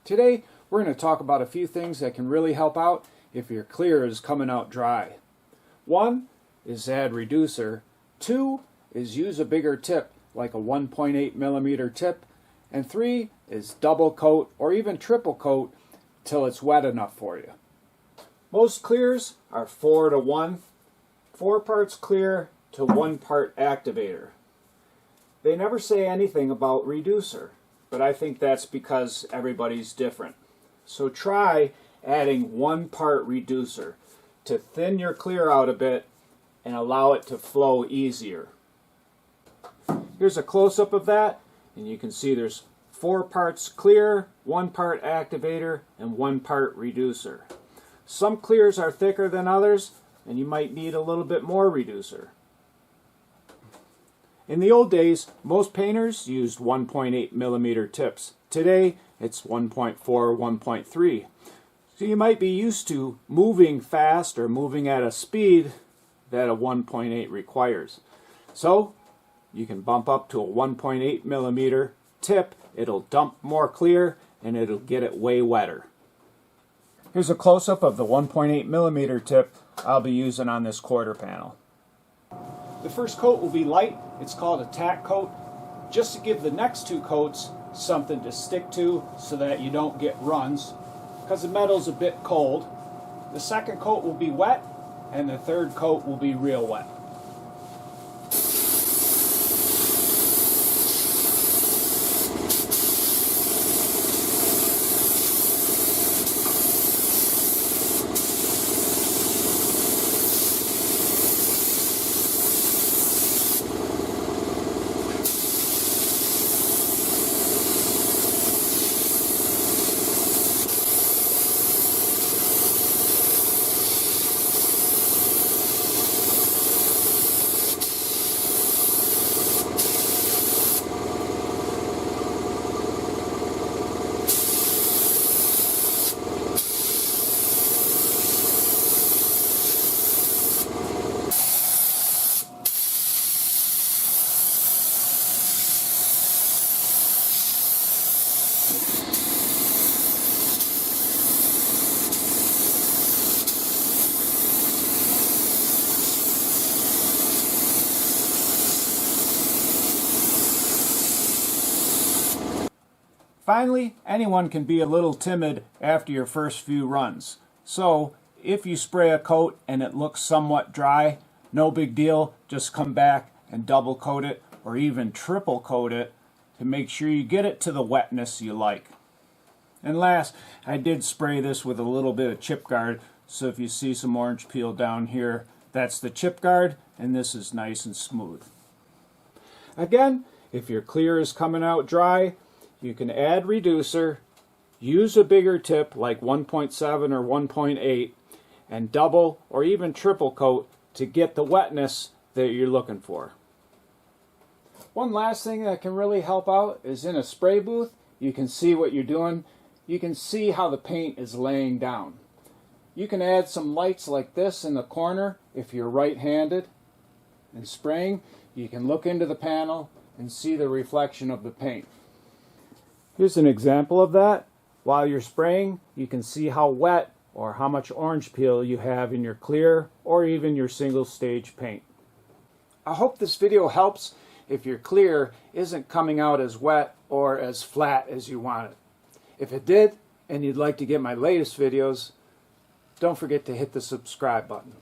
Today, we're going to talk about a few things that can really help out if your clear is coming out dry. One is add reducer. Two is use a bigger tip, like a 1.8 millimeter tip. And three is double coat or even triple coat till it's wet enough for you. Most clears are 4:1, 4 parts clear to 1 part activator. They never say anything about reducer, but I think that's because everybody's different. So try adding 1 part reducer to thin your clear out a bit and allow it to flow easier. Here's a close-up of that, and you can see there's 4 parts clear, 1 part activator, and 1 part reducer. Some clears are thicker than others, and you might need a little bit more reducer. In the old days, most painters used 1.8 millimeter tips. Today, it's 1.4, 1.3. So you might be used to moving fast or moving at a speed that a 1.8 requires. So you can bump up to a 1.8 millimeter tip. It'll dump more clear and it'll get it way wetter. Here's a close-up of the 1.8 millimeter tip I'll be using on this quarter panel. The first coat will be light. It's called a tack coat, just to give the next 2 coats something to stick to so that you don't get runs, because the metal's a bit cold. The second coat will be wet, and the third coat will be real wet. Finally, anyone can be a little timid after your first few runs. So, if you spray a coat and it looks somewhat dry, no big deal, just come back and double coat it or even triple coat it to make sure you get it to the wetness you like. And last, I did spray this with a little bit of chip guard, so if you see some orange peel down here, that's the chip guard, and this is nice and smooth. Again, if your clear is coming out dry, you can add reducer, use a bigger tip like 1.7 or 1.8, and double or even triple coat to get the wetness that you're looking for. One last thing that can really help out is in a spray booth, you can see what you're doing. You can see how the paint is laying down. You can add some lights like this in the corner if you're right-handed. And spraying, you can look into the panel and see the reflection of the paint. Here's an example of that. While you're spraying, you can see how wet or how much orange peel you have in your clear or even your single stage paint. I hope this video helps if your clear isn't coming out as wet or as flat as you want it. If it did, and you'd like to get my latest videos, don't forget to hit the subscribe button.